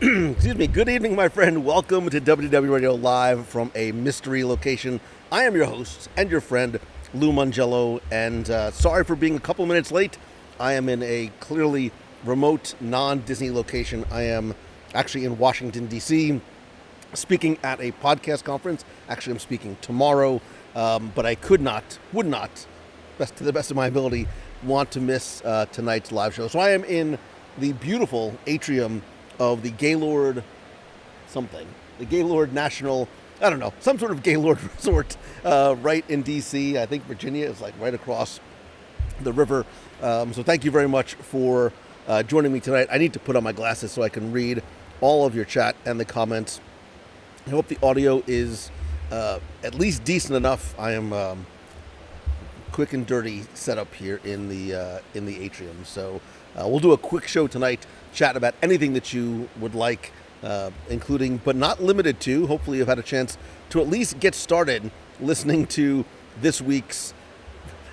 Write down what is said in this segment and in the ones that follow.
Excuse me. Good evening, my friend. Welcome to WDW Radio live from a mystery location. I am your host and your friend, Lou Mangello, and sorry for being a couple minutes late. I am in a clearly remote, non-Disney location. I am actually in Washington, D.C., speaking at a podcast conference. Actually, I'm speaking tomorrow, but I would not, to the best of my ability, want to miss tonight's live show. So I am in the beautiful atrium of the Gaylord National, I don't know, some sort of Gaylord resort right in D.C. I think Virginia is like right across the river. So thank you very much for joining me tonight. I need to put on my glasses so I can read all of your chat and the comments. I hope the audio is at least decent enough. I am quick and dirty setup here in the atrium. So we'll do a quick show tonight, chat about anything that you would like, including but not limited to. Hopefully you've had a chance to at least get started listening to this week's,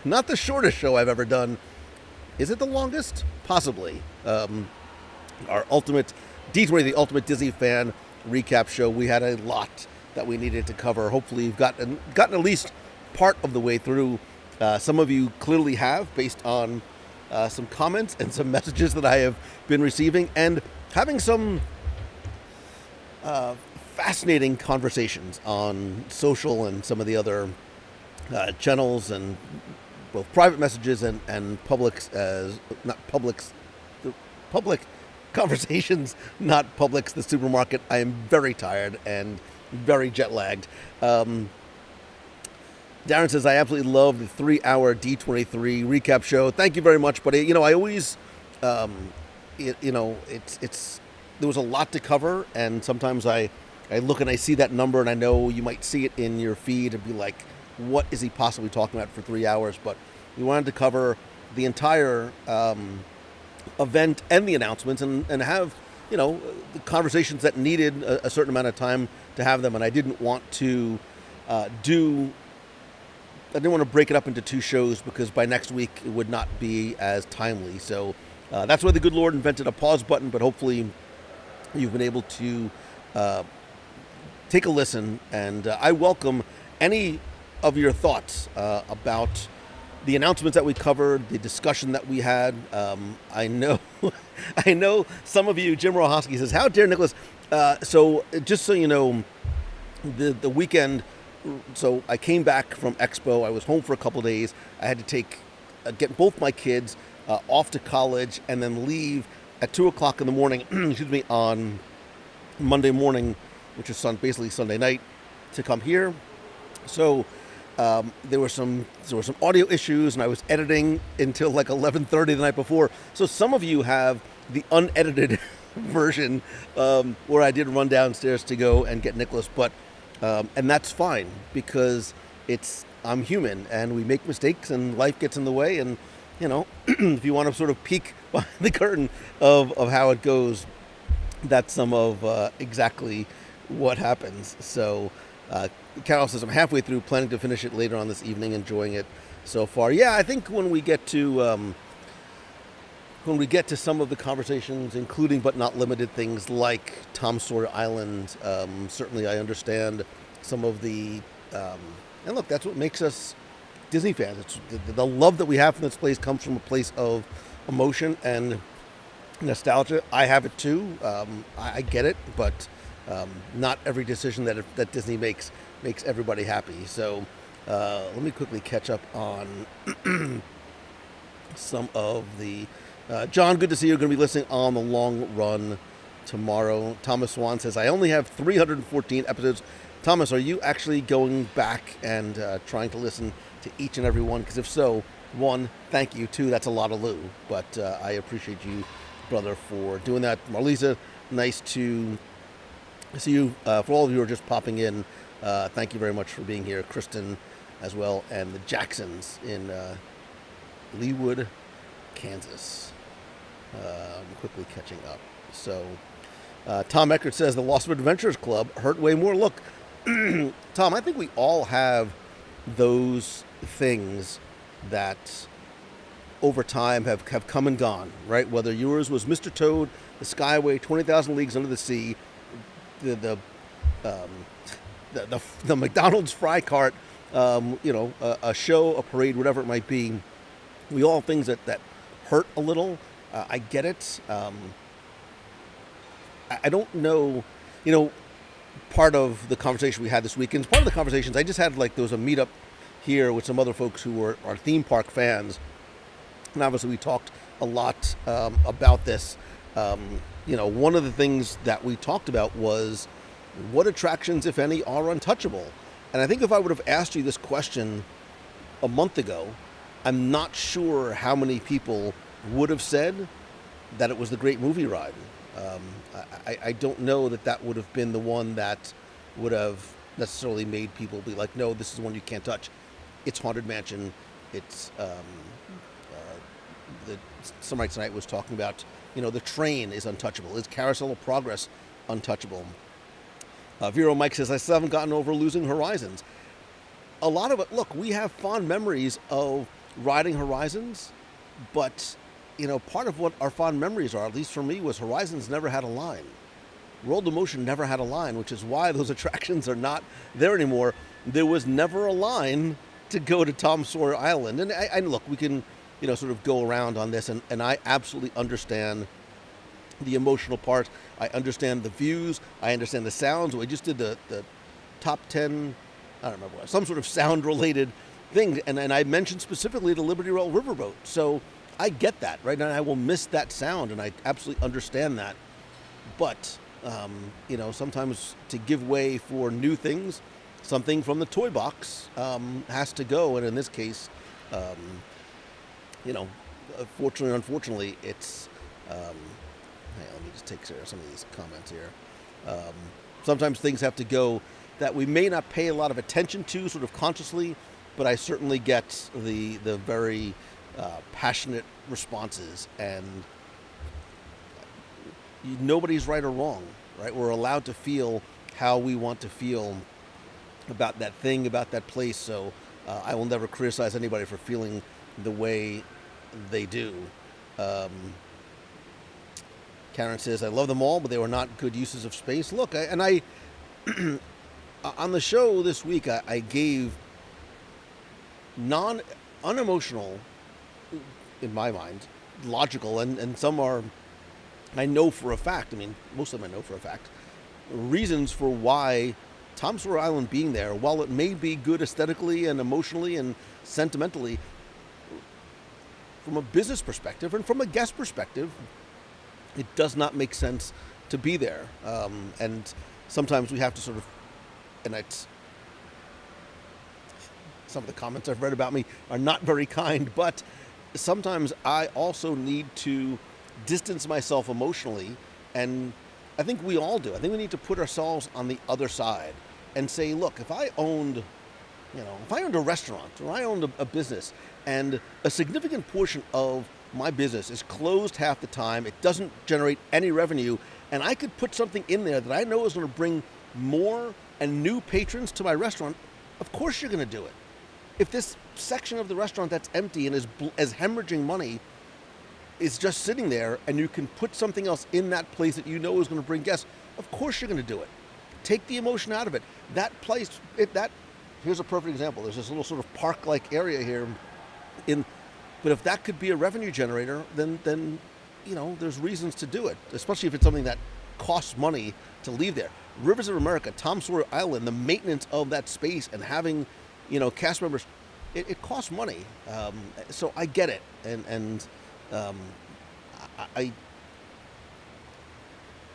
not the shortest show I've ever done. Is it the longest? Possibly. Our ultimate D20, the Ultimate Disney Fan recap show. We had a lot that we needed to cover. Hopefully you've gotten at least part of the way through. Some of you clearly have, based on some comments and some messages that I have been receiving, and having some fascinating conversations on social and some of the other channels, and both private messages and public conversations, not Publix, the supermarket. I am very tired and very jet lagged. Darren says, I absolutely love the 3-hour D23 recap show. Thank you very much, buddy. I always, there was a lot to cover, and sometimes I look and I see that number, and I know you might see it in your feed and be like, what is he possibly talking about for 3 hours? But we wanted to cover the entire event and the announcements and have, the conversations that needed a certain amount of time to have them. And I didn't want to break it up into two shows, because by next week it would not be as timely. So that's why the good Lord invented a pause button, but hopefully you've been able to take a listen. And I welcome any of your thoughts about the announcements that we covered, the discussion that we had. I know some of you, Jim Rohosky says, how dare Nicholas? So just so you know, the weekend, so I came back from Expo. I was home for a couple of days. I had to get both my kids off to college and then leave at 2 o'clock in the morning, on Monday morning, which is basically Sunday night, to come here. So there were some audio issues, and I was editing until like 11:30 the night before. So some of you have the unedited version where I did run downstairs to go and get Nicholas, but and that's fine, because I'm human and we make mistakes and life gets in the way, and if you want to sort of peek behind the curtain of how it goes, that's some of exactly what happens. So Carol says, I'm halfway through, planning to finish it later on this evening, enjoying it so far. Yeah, I think when we get to some of the conversations, including but not limited things like Tom Sawyer Island, certainly I understand some of the and look, that's what makes us Disney fans. It's the love that we have for this place comes from a place of emotion and nostalgia. I have it too. I get it, but not every decision that Disney makes everybody happy. So let me quickly catch up on some of the John, good to see you. You're going to be listening on the long run tomorrow. Thomas Swan says, I only have 314 episodes. Thomas, are you actually going back and trying to listen to each and every one? Because if so, 1, thank you. 2, that's a lot of Lou. But I appreciate you, brother, for doing that. Marlisa, nice to see you. For all of you who are just popping in, thank you very much for being here. Kristen as well, and the Jacksons in Leawood, Kansas. Quickly catching up. So Tom Eckert says the Lost Adventures Club hurt way more. Look, Tom, I think we all have those things that over time have come and gone, right? Whether yours was Mr. Toad, the Skyway, 20,000 Leagues Under the Sea, the um, the McDonald's fry cart, a show, a parade, whatever it might be. We all things that hurt a little. I get it. I don't know, part of the conversation we had this weekend, part of the conversations I just had, there was a meetup here with some other folks who are theme park fans. And obviously we talked a lot about this. One of the things that we talked about was what attractions, if any, are untouchable. And I think if I would have asked you this question a month ago, I'm not sure how many people would have said that it was the Great Movie Ride. I don't know that would have been the one that would have necessarily made people be like, no, this is the one you can't touch. It's Haunted Mansion. It's somebody tonight was talking about, the train is untouchable. Is Carousel of Progress untouchable? Vero Mike says, I still haven't gotten over Losing Horizons. A lot of it, look, we have fond memories of riding Horizons, but, part of what our fond memories are, at least for me, was Horizons never had a line. World of Motion never had a line, which is why those attractions are not there anymore. There was never a line to go to Tom Sawyer Island. And look, we can, sort of go around on this, and I absolutely understand the emotional part. I understand the views. I understand the sounds. We just did the top 10, I don't remember, some sort of sound-related thing, and I mentioned specifically the Liberty Rail Riverboat. So I get that, right? And I will miss that sound, and I absolutely understand that. But, sometimes to give way for new things, something from the toy box has to go. And in this case, fortunately or unfortunately, it's... let me just take care of some of these comments here. Sometimes things have to go that we may not pay a lot of attention to sort of consciously, but I certainly get the very passionate responses, and nobody's right or wrong, right? We're allowed to feel how we want to feel about that thing, about that place. So I will never criticize anybody for feeling the way they do. Karen says, I love them all, but they were not good uses of space. Look, I on the show this week, I gave unemotional, in my mind, logical, and some are, I know for a fact, most of them I know for a fact, reasons for why Tom Sawyer Island being there, while it may be good aesthetically and emotionally and sentimentally, from a business perspective and from a guest perspective, it does not make sense to be there. And sometimes we have to sort of, and some of the comments I've read about me are not very kind, but sometimes I also need to distance myself emotionally, and I think we all do. I think we need to put ourselves on the other side and say, look, if I owned a restaurant or I owned a business, and a significant portion of my business is closed half the time, it doesn't generate any revenue, and I could put something in there that I know is going to bring more and new patrons to my restaurant, of course you're going to do it. If this section of the restaurant that's empty and is hemorrhaging money is just sitting there, and you can put something else in that place that you know is going to bring guests, of course you're going to do it. Take the emotion out of it. That place, here's a perfect example. There's this little sort of park-like area here, but if that could be a revenue generator, then there's reasons to do it, especially if it's something that costs money to leave there. Rivers of America, Tom Sawyer Island, the maintenance of that space and having, cast members, it costs money. So I get it, and I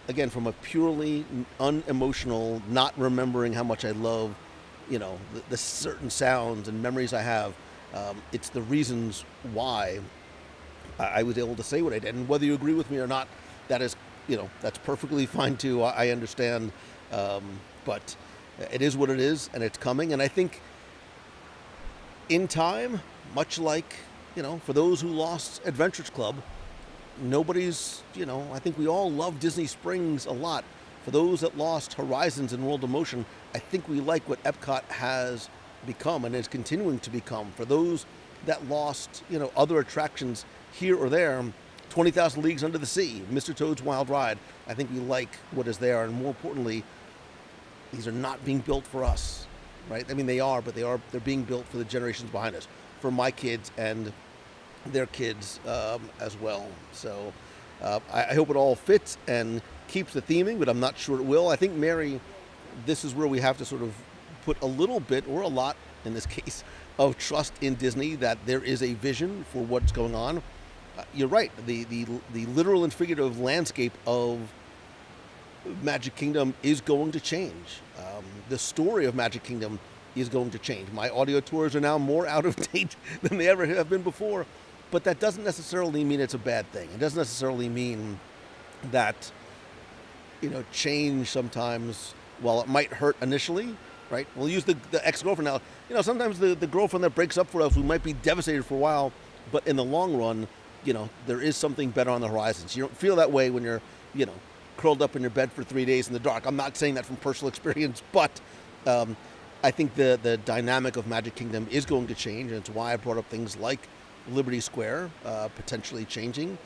again, from a purely unemotional, not remembering how much I love, the certain sounds and memories I have, it's the reasons why I was able to say what I did. And whether you agree with me or not, that is, that's perfectly fine too. I understand, but it is what it is, and it's coming. And I think in time, much like, for those who lost Adventures Club, nobody's, I think we all love Disney Springs a lot. For those that lost Horizons and World of Motion, I think we like what Epcot has become and is continuing to become. For those that lost, other attractions here or there, 20,000 Leagues Under the Sea, Mr. Toad's Wild Ride. I think we like what is there, and more importantly, these are not being built for us, right? I mean, they are, but they're being built for the generations behind us, for my kids and their kids as well. So I hope it all fits and keeps the theming, but I'm not sure it will. I think, Mary, this is where we have to sort of put a little bit, or a lot in this case, of trust in Disney, that there is a vision for what's going on. You're right. The literal and figurative landscape of Magic Kingdom is going to change. The story of Magic Kingdom is going to change. My audio tours are now more out of date than they ever have been before, but that doesn't necessarily mean it's a bad thing. It doesn't necessarily mean that, change sometimes, while it might hurt initially, right? We'll use the ex-girlfriend now. Sometimes the girlfriend that breaks up for us, we might be devastated for a while, but in the long run, there is something better on the horizon. So you don't feel that way when you're, curled up in your bed for 3 days in the dark. I'm not saying that from personal experience, but I think the dynamic of Magic Kingdom is going to change, and it's why I brought up things like Liberty Square potentially changing.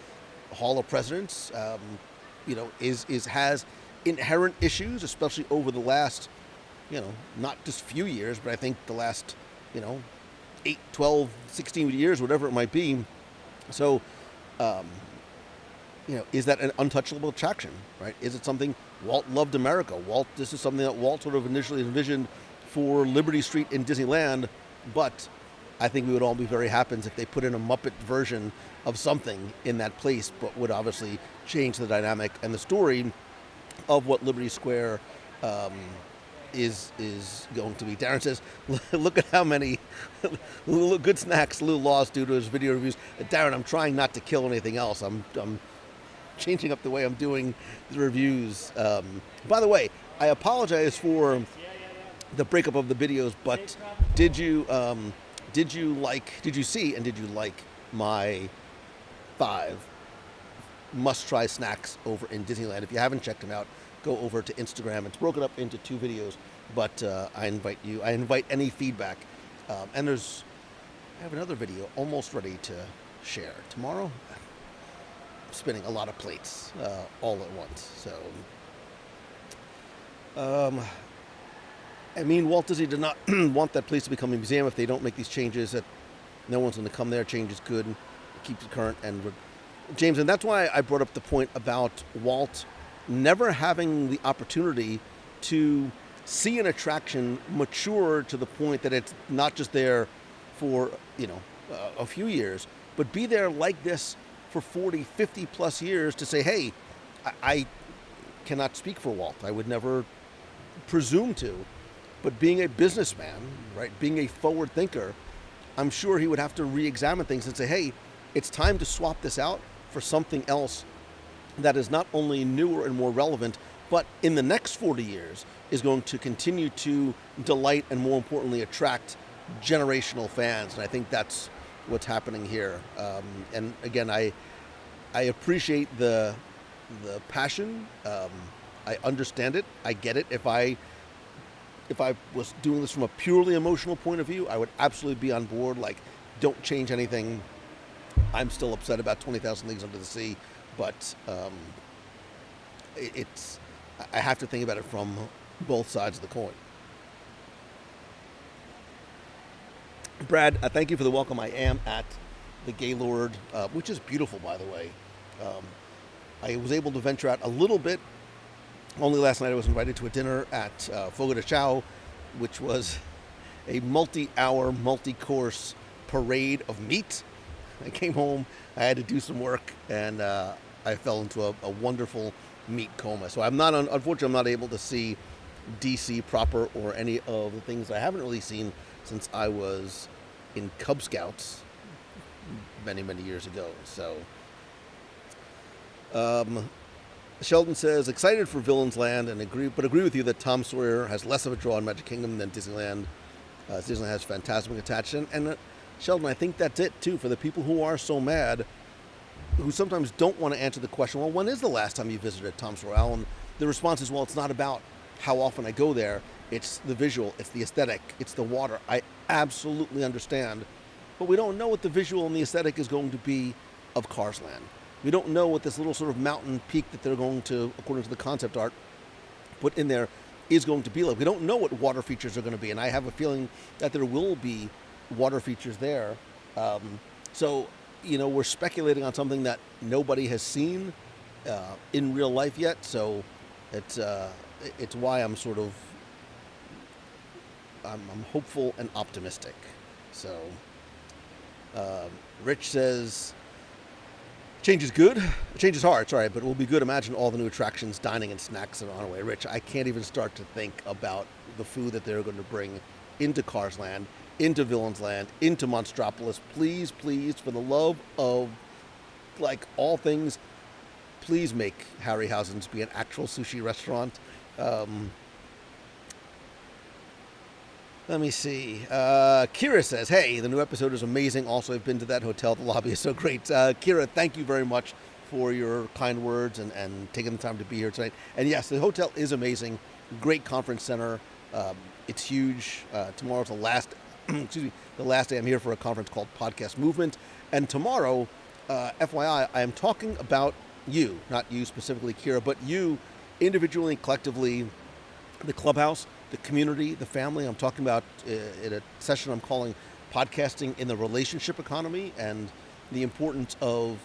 Hall of Presidents, has inherent issues, especially over the last, not just few years, but I think the last, 8, 12, 16 years, whatever it might be. So, is that an untouchable attraction, right? Is it something Walt loved America? This is something that Walt sort of initially envisioned for Liberty Street in Disneyland, but I think we would all be very happy if they put in a Muppet version of something in that place, but would obviously change the dynamic and the story of what Liberty Square is going to be. Darren says, look at how many good snacks Lou lost due to his video reviews. Darren, I'm trying not to kill anything else. I'm changing up the way I'm doing the reviews. By the way, I apologize for the breakup of the videos, but did you see and did you like my 5 must-try snacks over in Disneyland? If you haven't checked them out, go over to Instagram. It's broken up into 2 videos, but I invite any feedback. And I have another video almost ready to share tomorrow. I'm spinning a lot of plates all at once. So, Walt Disney did not want that place to become a museum. If they don't make these changes, that no one's going to come there. Change is good. It keeps it current. And James, and that's why I brought up the point about Walt never having the opportunity to see an attraction mature to the point that it's not just there for, a few years, but be there like this for 40, 50 plus years to say, hey, I cannot speak for Walt. I would never presume to. But being a businessman, right, being a forward thinker, I'm sure he would have to re-examine things and say, hey, it's time to swap this out for something else that is not only newer and more relevant, but in the next 40 years is going to continue to delight and, more importantly, attract generational fans. And I think that's what's happening here. And again, I appreciate the passion. I understand it. I get it. If I was doing this from a purely emotional point of view, I would absolutely be on board. Like, don't change anything. I'm still upset about 20,000 Leagues Under the Sea, but I have to think about it from both sides of the coin. Brad, thank you for the welcome. I am at the Gaylord, which is beautiful, by the way. I was able to venture out a little bit. Only last night I was invited to a dinner at Fogo de Chao, which was a multi-hour, multi-course parade of meat. I came home, I had to do some work, and I fell into a wonderful meat coma. So unfortunately, I'm not able to see DC proper or any of the things I haven't really seen since I was in Cub Scouts many, many years ago. So, Sheldon says, excited for Villains Land and agree with you that Tom Sawyer has less of a draw in Magic Kingdom than Disneyland. Disneyland has Fantasmic attached. And Sheldon, I think that's it, too, for the people who are so mad, who sometimes don't want to answer the question, well, when is the last time you visited Tom Sawyer? And the response is, well, it's not about how often I go there. It's the visual, it's the aesthetic, it's the water. I absolutely understand. But we don't know what the visual and the aesthetic is going to be of Cars Land. We don't know what this little sort of mountain peak that they're going to, according to the concept art, put in there is going to be like. We don't know what water features are going to be, and I have a feeling that there will be water features there. So, we're speculating on something that nobody has seen in real life yet. So, it's why I'm sort of I'm hopeful and optimistic. So, Rich says, change is good. Change is hard, sorry, but it will be good. Imagine all the new attractions, dining, and snacks that are on the way. Rich, I can't even start to think about the food that they're going to bring into Cars Land, into Villains Land, into Monstropolis. Please, please, for the love of, all things, please make Harryhausen's be an actual sushi restaurant. Let me see. Kira says, hey, the new episode is amazing. Also, I've been to that hotel. The lobby is so great. Kira, thank you very much for your kind words and taking the time to be here tonight. And yes, the hotel is amazing. Great conference center. It's huge. Tomorrow's the last day I'm here for a conference called Podcast Movement. And tomorrow, FYI, I am talking about you, not you specifically, Kira, but you individually and collectively, the clubhouse, the community, the family. I'm talking about in a session I'm calling Podcasting in the Relationship Economy, and the importance of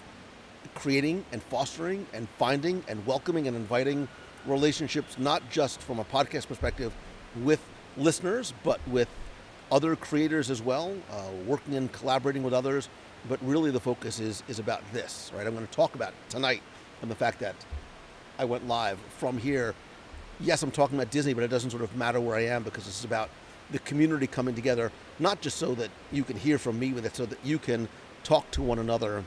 creating and fostering and finding and welcoming and inviting relationships, not just from a podcast perspective with listeners, but with other creators as well, working and collaborating with others. But really the focus is about this, right? I'm going to talk about tonight and the fact that I went live from here. Yes, I'm talking about Disney, but it doesn't sort of matter where I am, because this is about the community coming together, not just so that you can hear from me with it, so that you can talk to one another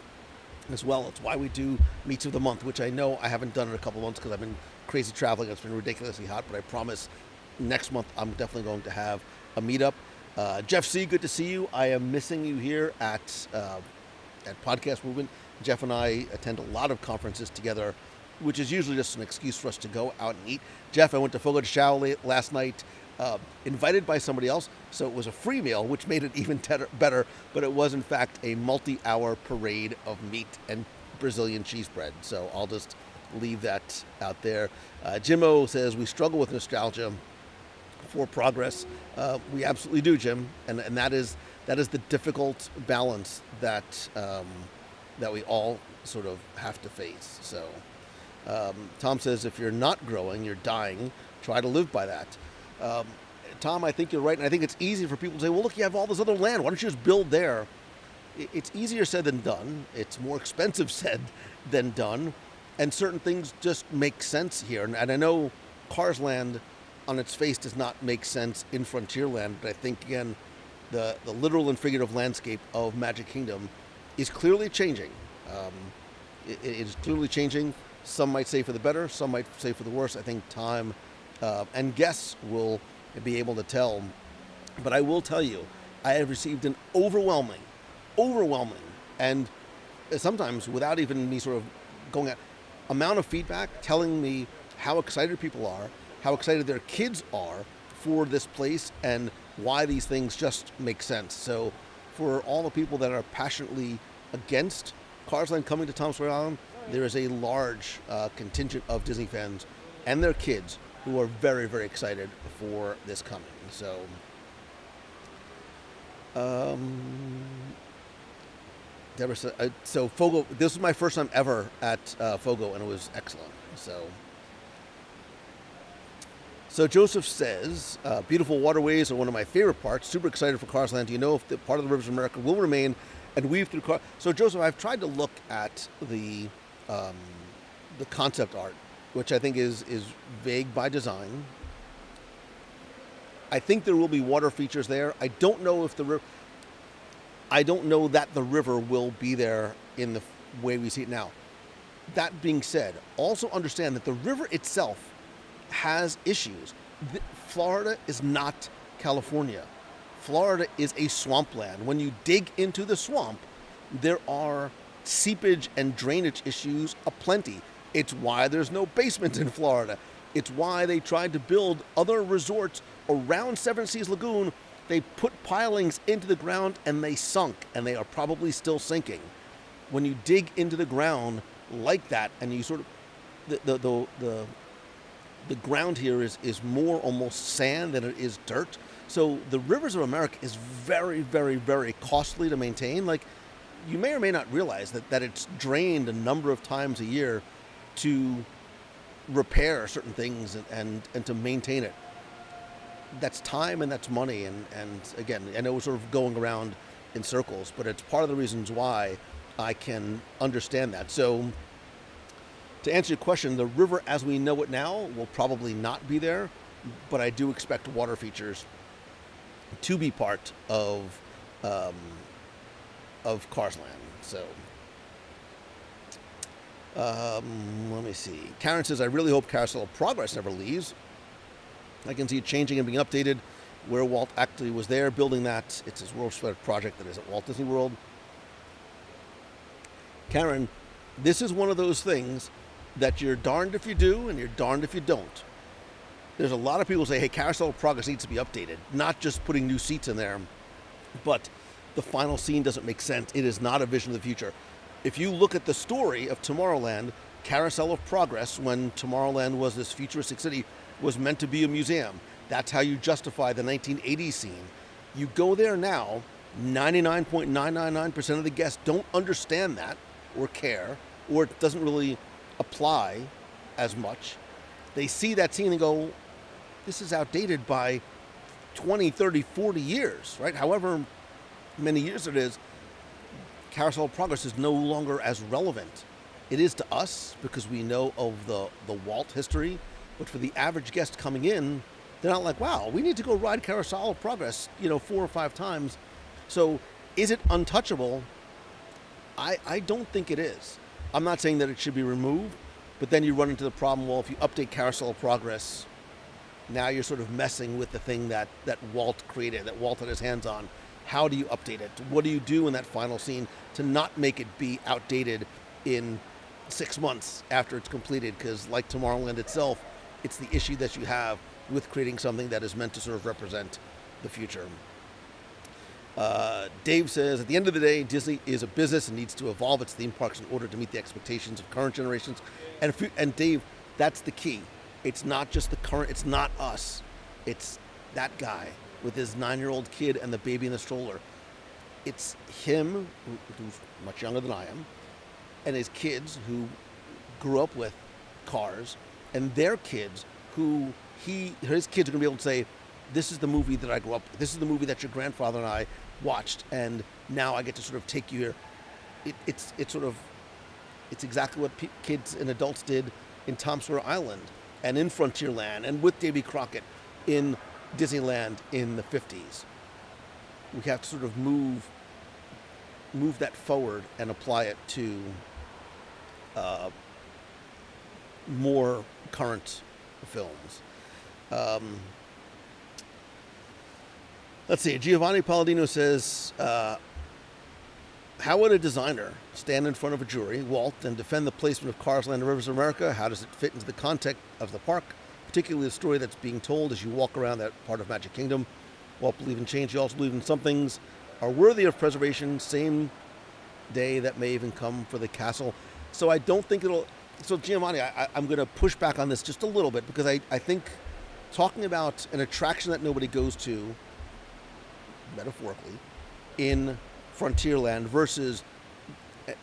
as well. It's why we do Meets of the Month, which I know I haven't done in a couple of months because I've been crazy traveling. It's been ridiculously hot, but I promise next month I'm definitely going to have a meetup. Jeff C., good to see you. I am missing you here at Podcast Movement. Jeff and I attend a lot of conferences together, which is usually just an excuse for us to go out and eat. Jeff, I went to Fogo de Chão last night, invited by somebody else, so it was a free meal, which made it even better, but it was in fact a multi-hour parade of meat and Brazilian cheese bread, so I'll just leave that out there. Jimmo says, we struggle with nostalgia for progress. We absolutely do, Jim, and that is the difficult balance that we all sort of have to face. So Tom says, if you're not growing, you're dying. Try to live by that. Tom, I think you're right, and I think it's easy for people to say, well, look, you have all this other land. Why don't you just build there? It's easier said than done. It's more expensive said than done, and certain things just make sense here. And I know Cars Land on its face does not make sense in Frontierland, but I think, again, the literal and figurative landscape of Magic Kingdom is clearly changing. It is clearly changing. Some might say for the better, some might say for the worse. I think time and guests will be able to tell. But I will tell you, I have received an overwhelming, and sometimes without even me sort of going at, amount of feedback telling me how excited people are, how excited their kids are for this place, and why these things just make sense. So for all the people that are passionately against Cars Land coming to Tom Sawyer Island, there is a large contingent of Disney fans and their kids who are very, very excited for this coming. So, Deborah said, so Fogo, this was my first time ever at Fogo, and it was excellent. So Joseph says, beautiful waterways are one of my favorite parts. Super excited for Cars Land. Do you know if the part of the Rivers of America will remain and weave through cars? So Joseph, I've tried to look at the concept art, which I think is vague by design. I think there will be water features there. I don't know if I don't know that the river will be there in the way we see it now. That being said, also understand that the river itself has issues. Florida is not California. Florida is a swampland. When you dig into the swamp, there are seepage and drainage issues aplenty. It's why there's no basement in Florida. It's why they tried to build other resorts around Seven Seas Lagoon. They put pilings into the ground and they sunk, and they are probably still sinking. When you dig into the ground, like that, and you sort of the ground here is more almost sand than it is dirt. So the rivers of America is very, very, very costly to maintain. Like, you may or may not realize that it's drained a number of times a year to repair certain things and to maintain it. That's time and that's money. And again, I know we're sort of going around in circles, but it's part of the reasons why I can understand that. So to answer your question, the river as we know it now will probably not be there, but I do expect water features to be part of Cars Land. So let me see. Karen says, I really hope Carousel of Progress never leaves. I can see it changing and being updated. Where Walt actually was there building that. It's his world-spread project that is at Walt Disney World. Karen, this is one of those things that you're darned if you do and you're darned if you don't. There's a lot of people who say, hey, Carousel of Progress needs to be updated, not just putting new seats in there, but the final scene doesn't make sense. It is not a vision of the future. If you look at the story of Tomorrowland, Carousel of Progress, when Tomorrowland was this futuristic city, was meant to be a museum. That's how you justify the 1980s scene. You go there now, 99.999% of the guests don't understand that or care, or it doesn't really apply as much. They see that scene and go, this is outdated by 20, 30, 40 years, right? However many years it is, Carousel of Progress is no longer as relevant. It is to us because we know of the Walt history, but for the average guest coming in, they're not like, wow, we need to go ride Carousel of Progress, 4 or 5 times. So is it untouchable? I don't think it is. I'm not saying that it should be removed, but then you run into the problem, well, if you update Carousel of Progress, now you're sort of messing with the thing that Walt created, that Walt had his hands on. How do you update it? What do you do in that final scene to not make it be outdated in 6 months after it's completed? Because like Tomorrowland itself, it's the issue that you have with creating something that is meant to sort of represent the future. Dave says, at the end of the day, Disney is a business and needs to evolve its theme parks in order to meet the expectations of current generations. And Dave, that's the key. It's not just the current, it's not us. It's that guy with his 9-year-old kid and the baby in the stroller. It's him, who's much younger than I am, and his kids who grew up with Cars, and their kids who his kids are going to be able to say, this is the movie that I grew up with. This is the movie that your grandfather and I watched, and now I get to sort of take you here. It's exactly what kids and adults did in Tom Sawyer Island and in Frontierland and with Davy Crockett in Disneyland in the 50s. We have to sort of move that forward and apply it to more current films. Let's see. Giovanni Palladino says, how would a designer stand in front of a jury, Walt, and defend the placement of Cars Land and Rivers of America? How does it fit into the context of the park, particularly the story that's being told as you walk around that part of Magic Kingdom? Walt believed in change. He also believed in some things are worthy of preservation, same day that may even come for the castle. So I don't think it'll... So Giovanni, I'm going to push back on this just a little bit, because I think talking about an attraction that nobody goes to, metaphorically, in Frontierland versus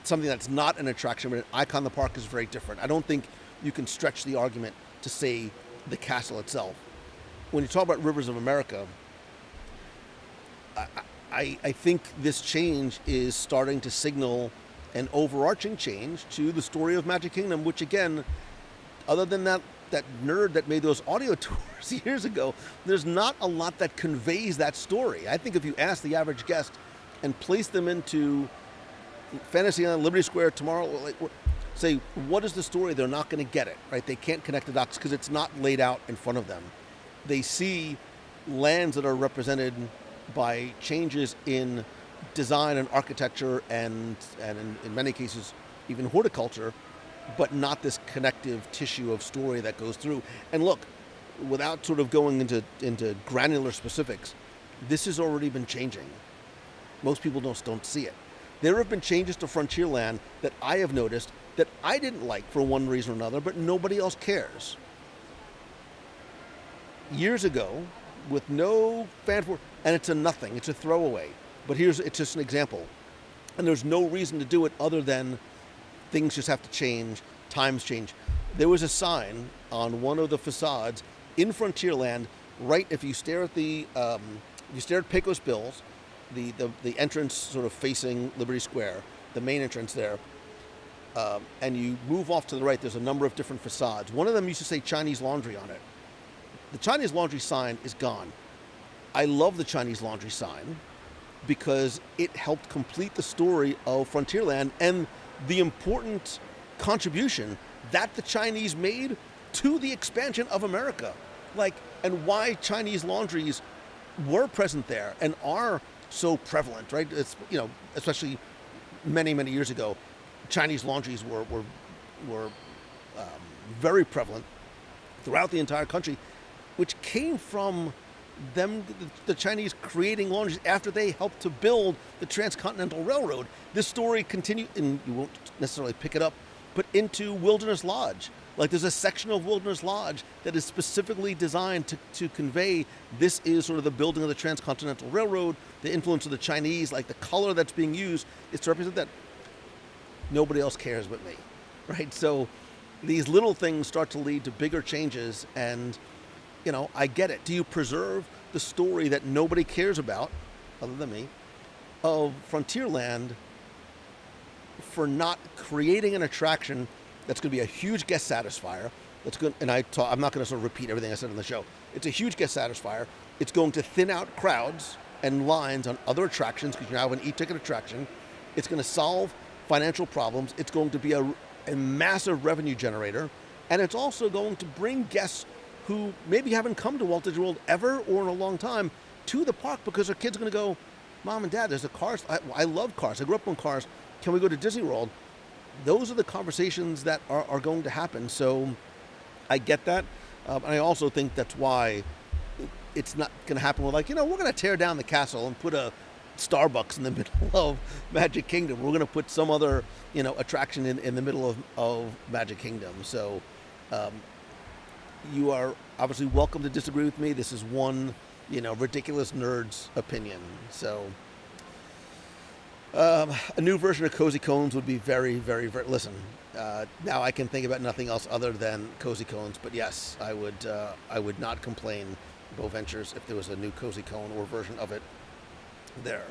something that's not an attraction but an icon of the park is very different. I don't think you can stretch the argument to say the castle itself. When you talk about Rivers of America, I think this change is starting to signal an overarching change to the story of Magic Kingdom, which again, other than that nerd that made those audio tours years ago, there's not a lot that conveys that story. I think if you ask the average guest and place them into Fantasyland, Liberty Square tomorrow, say, what is the story? They're not going to get it, right? They can't connect the dots because it's not laid out in front of them. They see lands that are represented by changes in design and architecture and in many cases even horticulture, but not this connective tissue of story that goes through. And look, without sort of going into granular specifics, this has already been changing. Most people don't see it. There have been changes to Frontierland that I have noticed that I didn't like for one reason or another, but nobody else cares. Years ago, with no fanfare, and it's a nothing, it's a throwaway. But it's just an example. And there's no reason to do it other than things just have to change, times change. There was a sign on one of the facades in Frontierland, right if you stare at Pecos Bills, the entrance sort of facing Liberty Square, the main entrance there, and you move off to the right, there's a number of different facades. One of them used to say Chinese Laundry on it. The Chinese Laundry sign is gone. I love the Chinese Laundry sign because it helped complete the story of Frontierland and the important contribution that the Chinese made to the expansion of America. And why Chinese laundries were present there and are so prevalent, right? It's, especially many, many years ago, Chinese laundries were very prevalent throughout the entire country, which came from them, the Chinese creating laundries after they helped to build the Transcontinental Railroad. This story continued, and you won't necessarily pick it up, but into Wilderness Lodge. There's a section of Wilderness Lodge that is specifically designed to convey this is sort of the building of the Transcontinental Railroad, the influence of the Chinese, the color that's being used is to represent that. Nobody else cares but me, right? So these little things start to lead to bigger changes, and I get it. Do you preserve the story that nobody cares about, other than me, of Frontierland for not creating an attraction that's going to be a huge guest satisfier? That's good, and I'm not going to sort of repeat everything I said on the show. It's a huge guest satisfier. It's going to thin out crowds and lines on other attractions because you now have an e-ticket attraction. It's going to solve financial problems. It's going to be a massive revenue generator, and it's also going to bring guests who maybe haven't come to Walt Disney World ever or in a long time to the park because their kids are going to go, Mom and Dad, there's a Cars. I love Cars. I grew up on Cars. Can we go to Disney World? Those are the conversations that are going to happen. So I get that. And I also think that's why it's not going to happen with we're going to tear down the castle and put a Starbucks in the middle of Magic Kingdom. We're going to put some other, attraction in the middle of Magic Kingdom. So you are obviously welcome to disagree with me. This is one, ridiculous nerd's opinion. So a new version of Cozy Cones would be very, very, very, listen, now I can think about nothing else other than Cozy Cones, but yes, I would not complain, Bow Ventures, if there was a new Cozy Cone or version of it there.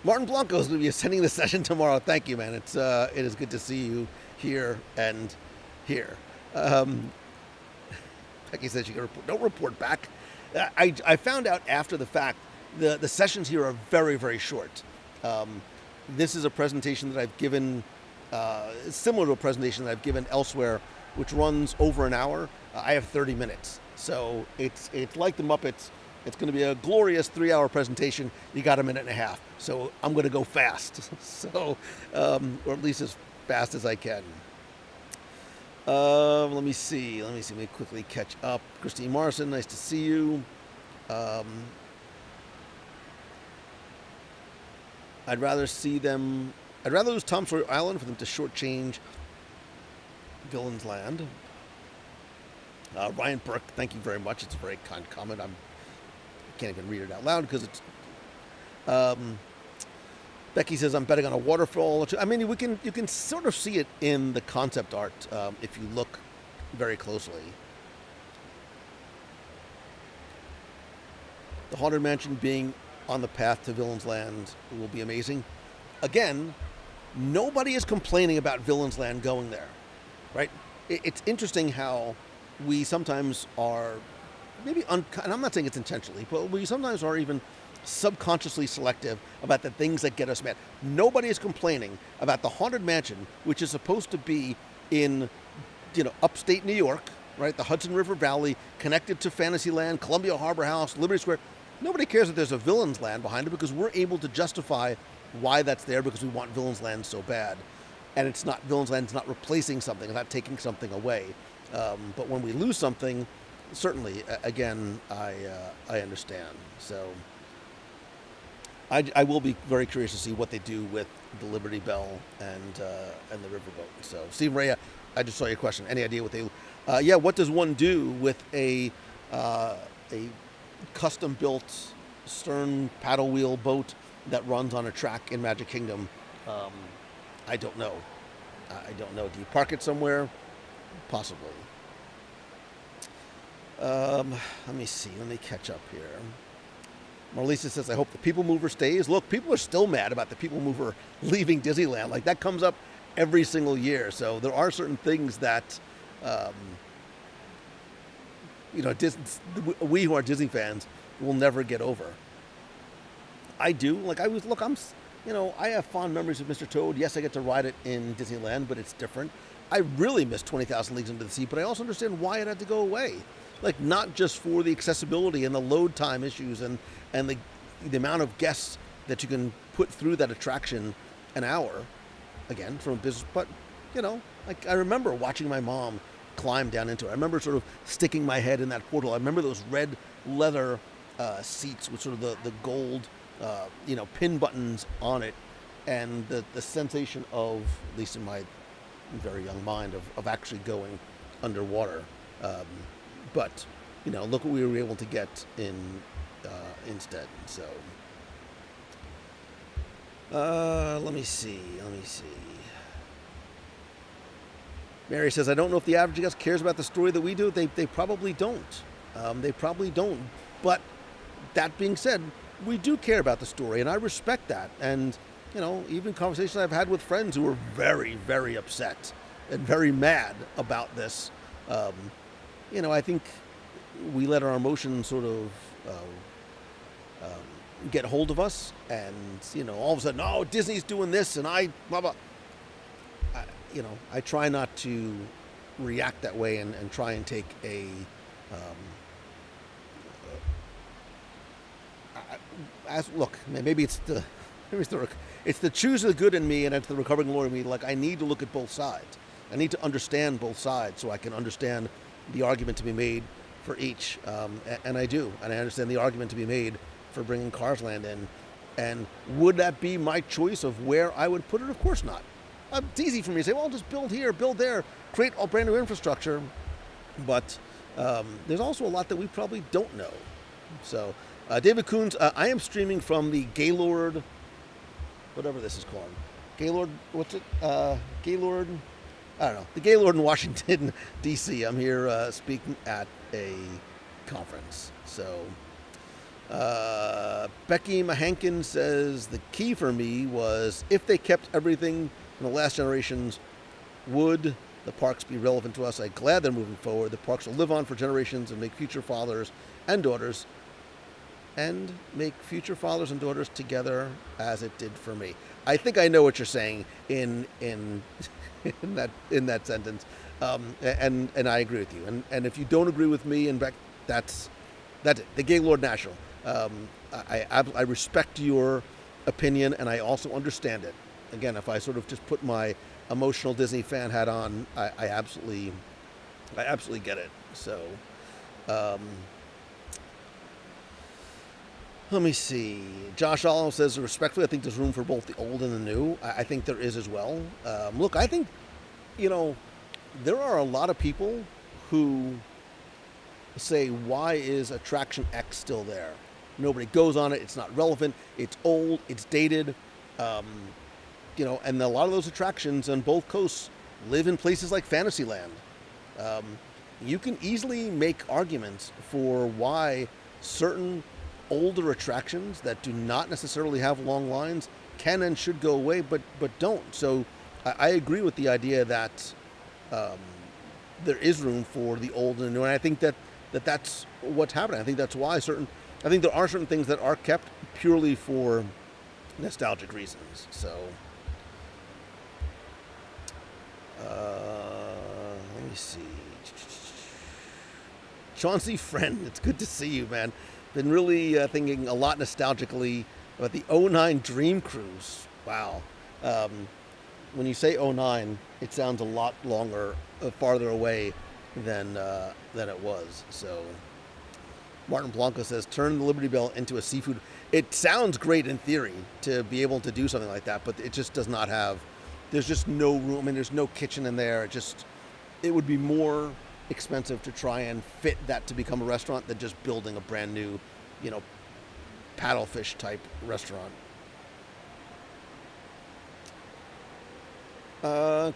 Martin Blanco is going to be attending the session tomorrow. Thank you, man. It is good to see you here and here. Becky says you can don't report back. I found out after the fact the sessions here are very, very short. This is a presentation that I've given, similar to a presentation that I've given elsewhere, which runs over an hour. I have 30 minutes. So it's like the Muppets. It's going to be a glorious 3-hour presentation. You got a minute and a half. So I'm going to go fast. So, or at least as fast as I can. Let me see. Let me quickly catch up. Christine Morrison, nice to see you. I'd rather lose Tom Sawyer Island for them to shortchange Villain's Land. Ryan Burke, thank you very much. It's a very kind comment. I can't even read it out loud because it's. Becky says, I'm betting on a waterfall. I mean, you can sort of see it in the concept art if you look very closely. The Haunted Mansion being on the path to Villain's Land will be amazing. Again, nobody is complaining about Villain's Land going there, right? It's interesting how we sometimes are maybe, and I'm not saying it's intentionally, but we sometimes are even subconsciously selective about the things that get us mad. Nobody is complaining about the Haunted Mansion, which is supposed to be in, upstate New York, right? The Hudson River Valley, connected to Fantasyland, Columbia Harbor House, Liberty Square. Nobody cares that there's a Villain's Land behind it because we're able to justify why that's there because we want Villain's Land so bad. And it's not, Villain's Land's not replacing something, it's not taking something away. But when we lose something, certainly, again, I understand. So I will be very curious to see what they do with the Liberty Bell and the riverboat. So, Steve Ray, I just saw your question. Any idea what they? What does one do with a custom built stern paddle wheel boat that runs on a track in Magic Kingdom? I don't know. Do you park it somewhere? Possibly. Let me see. Let me catch up here. Marlisa says, I hope the People Mover stays. Look, people are still mad about the People Mover leaving Disneyland. Like, that comes up every single year. So there are certain things that, we who are Disney fans will never get over. I do. Like, I have fond memories of Mr. Toad. Yes, I get to ride it in Disneyland, but it's different. I really miss 20,000 Leagues Under the Sea, but I also understand why it had to go away. Like, not just for the accessibility and the load time issues and the amount of guests that you can put through that attraction an hour, again, from a business, but, I remember watching my mom climb down into it. I remember sort of sticking my head in that portal. I remember those red leather seats with sort of the gold, pin buttons on it, and the sensation of, at least in my very young mind, of actually going underwater. But, look what we were able to get instead. So, let me see. Mary says, I don't know if the average guest cares about the story that we do. They probably don't. But that being said, we do care about the story, and I respect that. And, even conversations I've had with friends who are very, very upset and very mad about this, I think we let our emotions sort of get hold of us, and, all of a sudden, oh, Disney's doing this, and I, blah, blah. I try not to react that way and try and take maybe it's the choose the good in me and it's the recovering glory in me. Like, I need to look at both sides. I need to understand both sides so I can understand the argument to be made for each. And I do. And I understand the argument to be made for bringing Cars Land in. And would that be my choice of where I would put it? Of course not. It's easy for me to say, well, just build here, build there, create all brand new infrastructure. But there's also a lot that we probably don't know. So, David Coons, I am streaming from the Gaylord, whatever this is called. Gaylord, what's it? Gaylord, I don't know. The Gaylord in Washington, D.C. I'm here speaking at a conference. So, Becky Mahankin says, the key for me was if they kept everything from the last generations, would the parks be relevant to us? I'm glad they're moving forward. The parks will live on for generations and make future fathers and daughters together as it did for me. I think I know what you're saying in that sentence, and I agree with you. And if you don't agree with me, and Beck, that's it. The Gaylord National. I respect your opinion, and I also understand it. Again, if I sort of just put my emotional Disney fan hat on, I absolutely get it. So, let me see. Josh Olive says, respectfully, I think there's room for both the old and the new. I think there is as well. Look, I think, there are a lot of people who say, why is attraction X still there? Nobody goes on it. It's not relevant. It's old. It's dated. And a lot of those attractions on both coasts live in places like Fantasyland. You can easily make arguments for why certain older attractions that do not necessarily have long lines can and should go away, but don't. So I agree with the idea that there is room for the old and the new, and I think that's what's happening. I think that's why I think there are certain things that are kept purely for nostalgic reasons. So, let me see. Chauncey Friend, it's good to see you, man. Been really thinking a lot nostalgically about the 09 Dream Cruise. Wow. When you say 09, it sounds a lot longer, farther away than it was. So, Martin Blanco says, turn the Liberty Bell into a seafood. It sounds great in theory to be able to do something like that, but it just does not have, there's just no room. I mean, there's no kitchen in there. It would be more expensive to try and fit that to become a restaurant than just building a brand new, paddlefish type restaurant.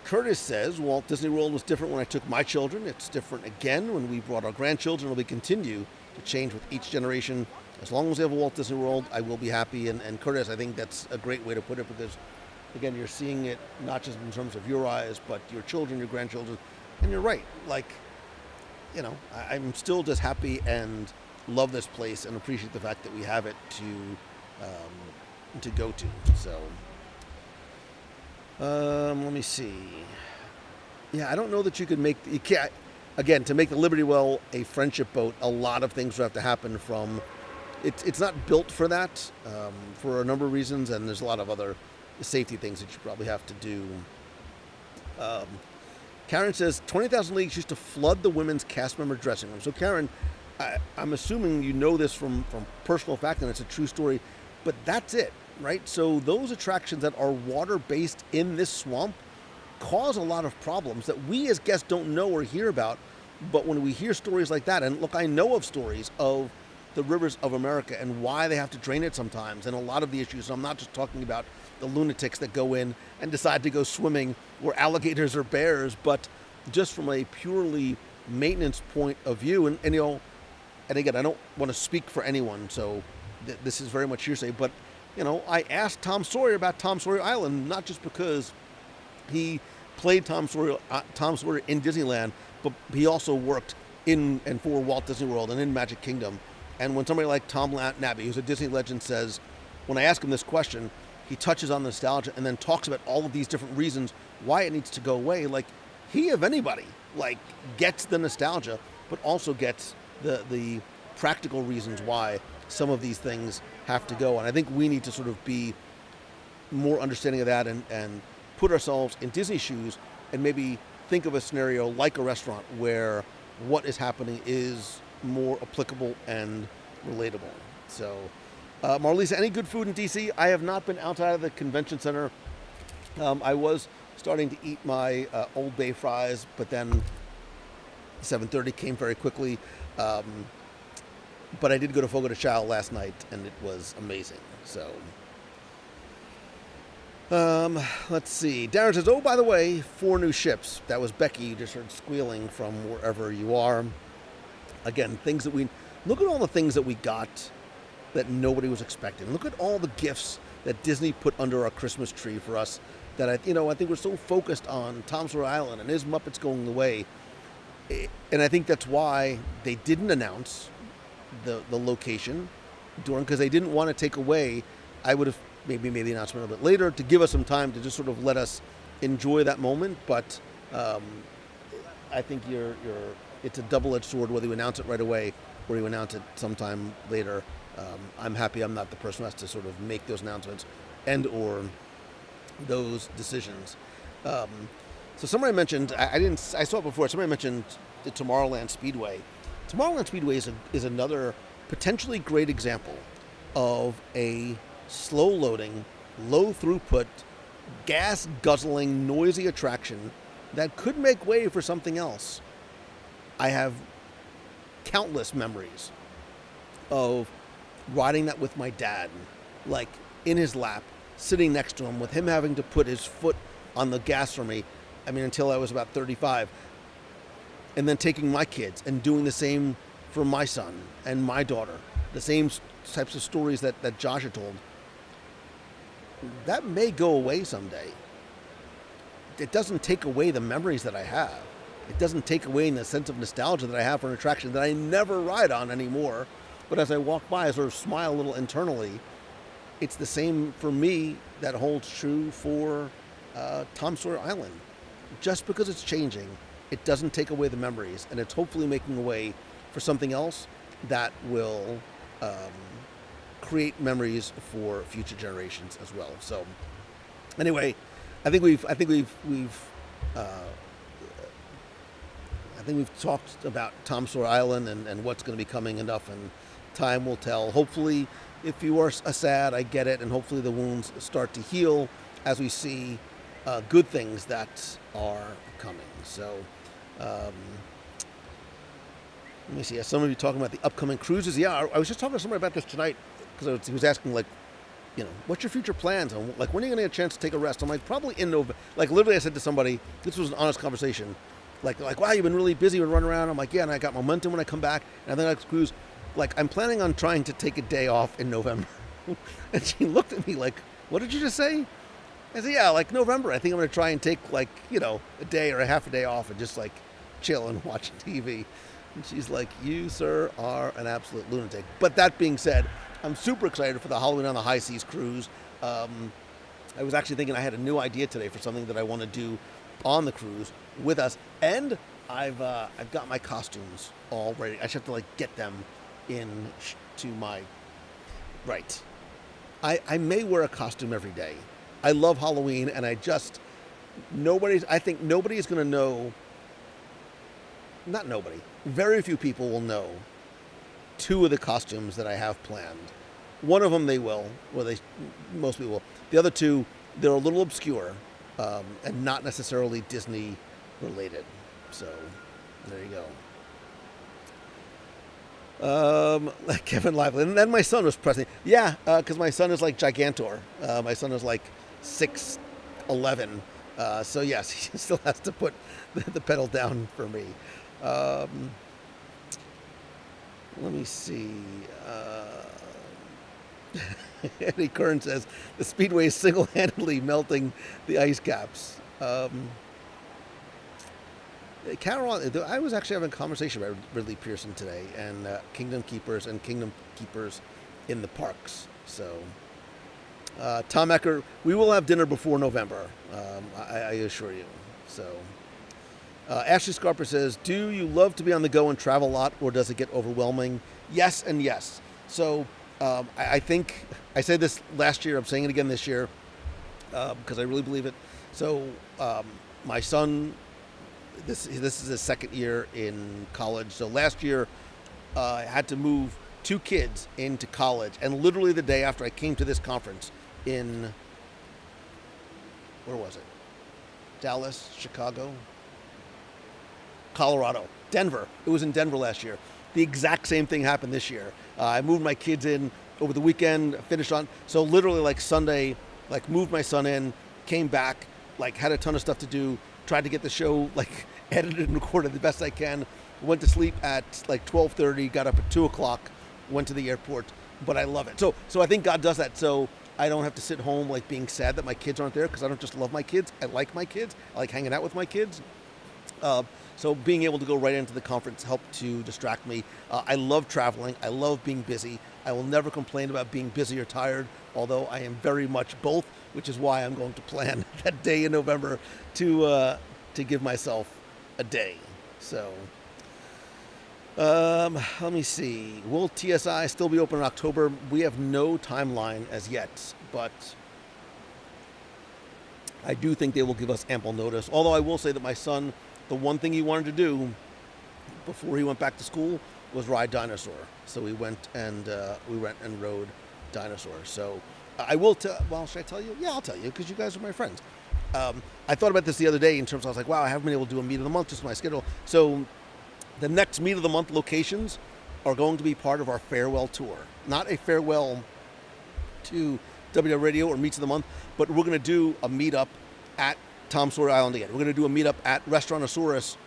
Curtis says, Walt Disney World was different when I took my children. It's different again when we brought our grandchildren. It'll be continue to change with each generation. As long as they have a Walt Disney World, I will be happy. And Curtis, I think that's a great way to put it, because, again, you're seeing it not just in terms of your eyes, but your children, your grandchildren. And you're right. I'm still just happy and love this place and appreciate the fact that we have it to go to. So, let me see. Yeah, I don't know that you can't, again, to make the Liberty Well a friendship boat, a lot of things would have to happen from, it's not built for that, for a number of reasons, and there's a lot of other safety things that you probably have to do. Karen says, 20,000 Leagues used to flood the women's cast member dressing room. So Karen, I'm assuming you know this from personal fact, and it's a true story, but that's it, right? So those attractions that are water-based in this swamp cause a lot of problems that we as guests don't know or hear about. But when we hear stories like that, and look, I know of stories of the rivers of America and why they have to drain it sometimes, and a lot of the issues. I'm not just talking about the lunatics that go in and decide to go swimming, or alligators or bears, but just from a purely maintenance point of view. And again, I don't want to speak for anyone, so this is very much hearsay, but I asked Tom Sawyer about Tom Sawyer Island, not just because he played Tom Sawyer in Disneyland, but he also worked in and for Walt Disney World and in Magic Kingdom. And when somebody like Tom Nabby, who's a Disney legend, says, when I ask him this question, he touches on nostalgia and then talks about all of these different reasons why it needs to go away. Like, he, of anybody, gets the nostalgia, but also gets the practical reasons why some of these things have to go. And I think we need to sort of be more understanding of that and put ourselves in Disney shoes and maybe think of a scenario like a restaurant where what is happening is more applicable and relatable. So, Marlisa, any good food in DC? I have not been outside of the convention center. I was starting to eat my Old Bay fries, but then 7:30 came very quickly. But I did go to Fogo de Chao last night, and it was amazing. So, let's see. Darren says, oh, by the way, 4 new ships. That was Becky. You just heard squealing from wherever you are. Again, look at all the things that we got that nobody was expecting. Look at all the gifts that Disney put under our Christmas tree for us that I think we're so focused on Tom Sawyer Island and his Muppets going away. And I think that's why they didn't announce the location because they didn't want to take away. I would have maybe made the announcement a bit later to give us some time to just sort of let us enjoy that moment. But I think it's a double-edged sword whether you announce it right away or you announce it sometime later. I'm happy I'm not the person who has to sort of make those announcements and or those decisions. So somebody mentioned, I saw it before, somebody mentioned the Tomorrowland Speedway. Tomorrowland Speedway is another potentially great example of a slow-loading, low-throughput, gas-guzzling, noisy attraction that could make way for something else. I have countless memories of riding that with my dad, in his lap, sitting next to him, with him having to put his foot on the gas for me, until I was about 35. And then taking my kids and doing the same for my son and my daughter. The same types of stories that Josh had told. That may go away someday. It doesn't take away the memories that I have. It doesn't take away the sense of nostalgia that I have for an attraction that I never ride on anymore. But as I walk by, I sort of smile a little internally. It's the same for me that holds true for Tom Sawyer Island. Just because it's changing, it doesn't take away the memories, and it's hopefully making a way for something else that will create memories for future generations as well. So, anyway, I think think we've talked about Tom Sawyer Island and what's going to be coming enough, and time will tell. Hopefully, if you are sad, I get it, and hopefully the wounds start to heal as we see good things that are coming. So, let me see. Some of you talking about the upcoming cruises. Yeah, I was just talking to somebody about this tonight because he was asking, like, what's your future plans? And, like, when are you going to get a chance to take a rest? I'm like, probably in November. Like, literally, I said to somebody, this was an honest conversation. Like, wow, you've been really busy and running around. I'm like, yeah, and I got momentum when I come back. And then I cruise. Like, I'm planning on trying to take a day off in November. And she looked at me like, what did you just say? I said, yeah, like November. I think I'm going to try and take, like, a day or a half a day off and just, like, chill and watch TV. And she's like, you, sir, are an absolute lunatic. But that being said, I'm super excited for the Halloween on the High Seas cruise. I was actually thinking I had a new idea today for something that I want to do on the cruise with us. And I've got my costumes all ready. I just have to, like, get them in to my... Right. I may wear a costume every day. I love Halloween, and I think nobody is going to know... Not nobody. Very few people will know 2 of the costumes that I have planned. One of them they will, most people will. The other 2, they're a little obscure, and not necessarily Disney related. So there you go. Kevin Lively, and then my son was pressing. Yeah, because my son is like Gigantor. My son is like 6'11". So yes, he still has to put the pedal down for me. Let me see. Eddie Kern says the Speedway is single-handedly melting the ice caps. Carol, I was actually having a conversation about Ridley Pearson today and Kingdom Keepers in the parks. So, Tom Ecker, we will have dinner before November. I assure you. So. Ashley Scarper says, do you love to be on the go and travel a lot, or does it get overwhelming? Yes and yes. So I think I said this last year. I'm saying it again this year because I really believe it. So my son, this is his second year in college. So last year I had to move 2 kids into college. And literally the day after I came to this conference in, where was it? Dallas, Chicago? Colorado, Denver. It was in Denver last year. The exact same thing happened this year. I moved my kids in over the weekend, finished on. So literally like Sunday, like moved my son in, came back, like had a ton of stuff to do, tried to get the show like edited and recorded the best I can. Went to sleep at like 12:30, got up at 2 o'clock, went to the airport, but I love it. So I think God does that. So I don't have to sit home like being sad that my kids aren't there, because I don't just love my kids. I like my kids. I like hanging out with my kids. So being able to go right into the conference helped to distract me. I love traveling. I love being busy. I will never complain about being busy or tired, although I am very much both, which is why I'm going to plan that day in November to give myself a day. So let me see. Will TSI still be open in October? We have no timeline as yet, but I do think they will give us ample notice. Although I will say that my son, the one thing he wanted to do before he went back to school was ride Dinosaur. So we went and rode Dinosaur. So I will tell. Well, should I tell you? Yeah, I'll tell you, because you guys are my friends. I thought about this the other day in terms of, I was like, wow, I haven't been able to do a meet of the month, just my schedule. So the next meet of the month locations are going to be part of our farewell tour. Not a farewell to WDW Radio or meets of the month, but we're going to do a meetup at Tom Sawyer Island again. We're going to do a meetup at Restaurantosaurus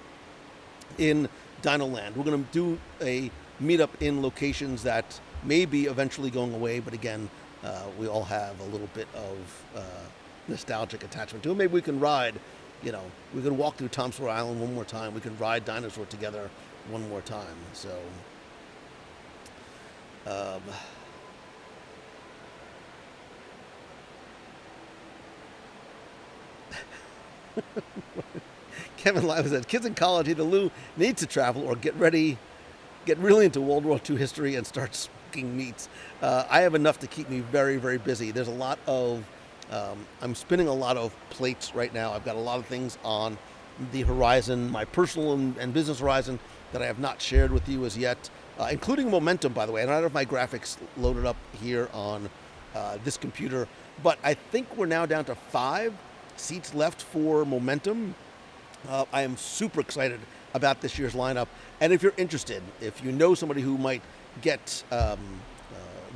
in Dino Land. We're going to do a meetup in locations that may be eventually going away, but again, we all have a little bit of nostalgic attachment to it. Maybe we can ride, we can walk through Tom Sawyer Island one more time. We can ride Dinosaur together one more time. So, Kevin Live said, kids in college either need to travel or get really into World War II history and start smoking meats. I have enough to keep me very, very busy. There's a lot of, I'm spinning a lot of plates right now. I've got a lot of things on the horizon, my personal and business horizon that I have not shared with you as yet, including Momentum, by the way. I don't have my graphics loaded up here on this computer, but I think we're now down to 5 seats left for Momentum. I am super excited about this year's lineup. And if you're interested, if you know somebody who might get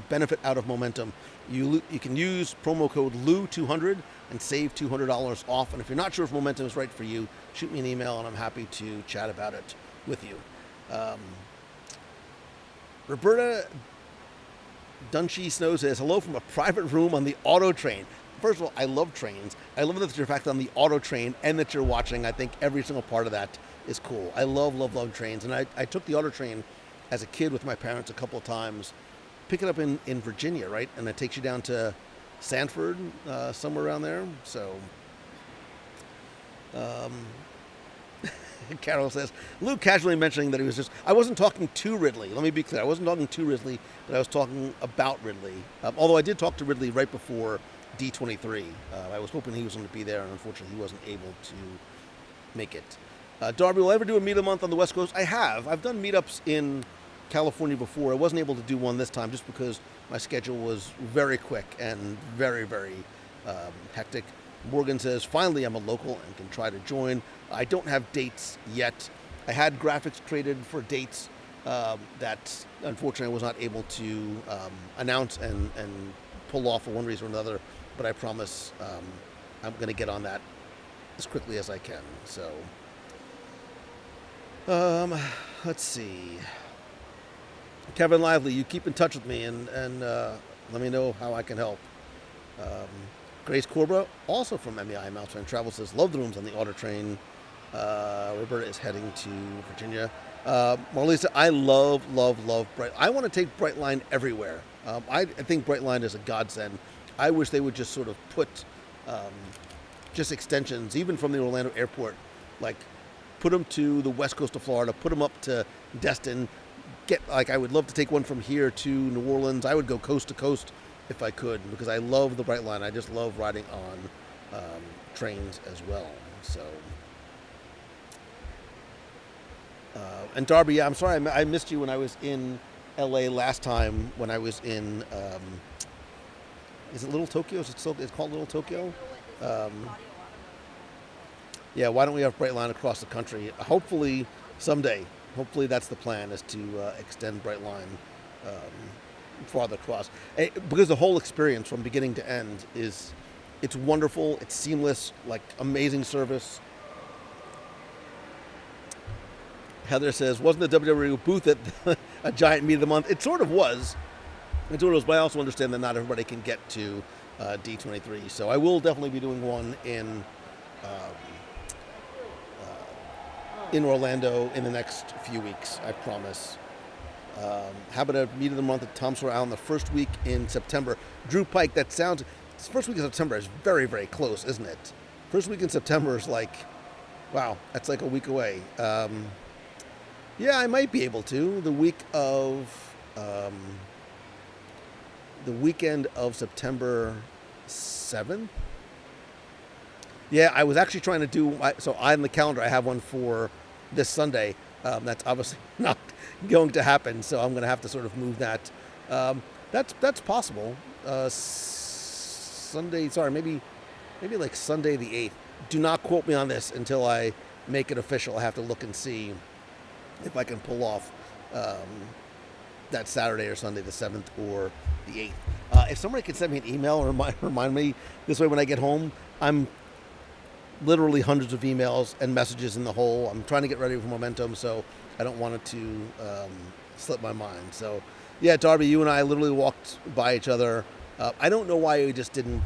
benefit out of Momentum, you can use promo code LOU200 and save $200 off. And if you're not sure if Momentum is right for you, shoot me an email and I'm happy to chat about it with you. Roberta Dunshee Snow says, hello from a private room on the auto train. First of all, I love trains. I love that you're in fact on the auto train and that you're watching. I think every single part of that is cool. I love trains. And I took the auto train as a kid with my parents a couple of times. Pick it up in Virginia, right? And it takes you down to Sanford, somewhere around there. So, Carol says, Lou casually mentioning that he was I wasn't talking to Ridley. Let me be clear. I wasn't talking to Ridley, but I was talking about Ridley. Although I did talk to Ridley right before D23. I was hoping he was going to be there, and unfortunately he wasn't able to make it. Darby, will I ever do a meet a month on the West Coast? I have. I've done meetups in California before. I wasn't able to do one this time just because my schedule was very quick and very, very hectic. Morgan says, finally I'm a local and can try to join. I don't have dates yet. I had graphics created for dates that unfortunately I was not able to announce and pull off for one reason or another, but I promise I'm going to get on that as quickly as I can. So, let's see. Kevin Lively, you keep in touch with me and let me know how I can help. Grace Corba, also from MEI Mouse Fan Travel, says, love the rooms on the auto train. Roberta is heading to Virginia. Marlisa, I love Bright. I want to take Brightline everywhere. I think Brightline is a godsend. I wish they would just sort of put just extensions, even from the Orlando airport, like put them to the west coast of Florida, put them up to Destin. I would love to take one from here to New Orleans. I would go coast to coast if I could, because I love the Brightline. I just love riding on trains as well. So, and Darby, yeah, I'm sorry I missed you when I was in LA last time. When I was in, is it Little Tokyo? It's called Little Tokyo. Yeah, why don't we have Brightline across the country? Hopefully someday. Hopefully that's the plan, is to extend Brightline farther across. Because the whole experience from beginning to end it's wonderful, it's seamless, like amazing service. Heather says, wasn't the WDW booth at a giant meet of the month? It sort of was. But I also understand that not everybody can get to D23. So I will definitely be doing one in Orlando in the next few weeks, I promise. How about a meet of the month at Tom Sawyer Island the first week in September? Drew Pike, this first week of September is very, very close, isn't it? First week in September is like, wow, that's like a week away. Yeah, I might be able to. The weekend of September 7th. Yeah, I was actually trying to do, so on the calendar I have one for this Sunday. That's obviously not going to happen, so I'm going to have to sort of move that. That's possible. Maybe like Sunday the 8th. Do not quote me on this until I make it official. I have to look and see if I can pull off that Saturday or Sunday the 7th or the 8th. If somebody could send me an email or remind me, this way when I get home, I'm literally hundreds of emails and messages in the hole. I'm trying to get ready for Momentum, so I don't want it to slip my mind. So, yeah, Darby, you and I literally walked by each other. I don't know why you just didn't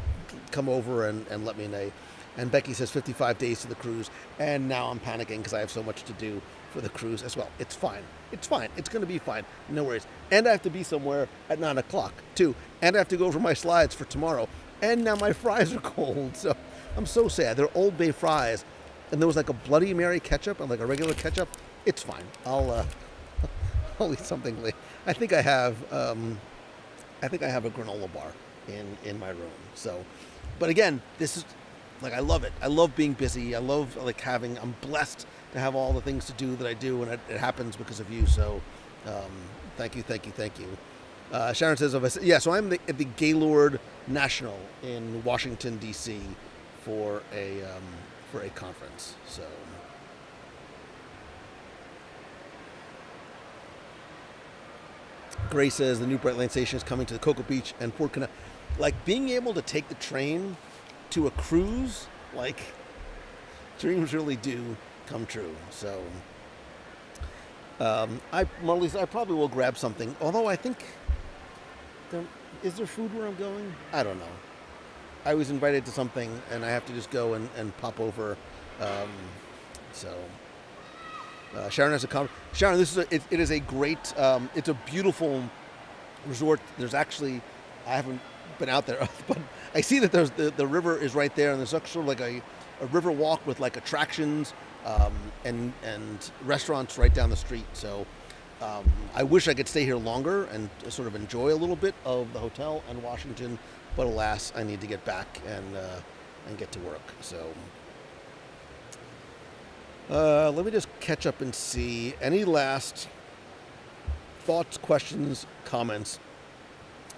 come over and let me know. And Becky says 55 days to the cruise, and now I'm panicking because I have so much to do for the cruise as well. It's fine. It's fine. It's going to be fine. No worries. And I have to be somewhere at 9 o'clock, too. And I have to go over my slides for tomorrow. And now my fries are cold, so I'm so sad. They're Old Bay fries, and there was like a Bloody Mary ketchup and like a regular ketchup. It's fine. I'll eat something late. I think I have a granola bar in my room. So, but again, this is like, I love it. I love being busy. I love like I'm blessed to have all the things to do that I do, and it happens because of you. So, thank you. Sharon says, yeah, so I'm at the Gaylord National in Washington, D.C. for a conference. So, Gray says the new Brightline station is coming to the Cocoa Beach and Port Canal. Like, being able to take the train to a cruise, like, dreams really do come true. So, Marlies, I probably will grab something. Although I think, is there food where I'm going? I don't know. I was invited to something, and I have to just go and pop over. Sharon has a comment. Sharon, it is a great, it's a beautiful resort. There's actually, I haven't been out there, but I see that there's the river is right there, and there's actually like a river walk with like attractions and restaurants right down the street. So I wish I could stay here longer and sort of enjoy a little bit of the hotel and Washington, but alas, I need to get back and get to work. So let me just catch up and see any last thoughts, questions, comments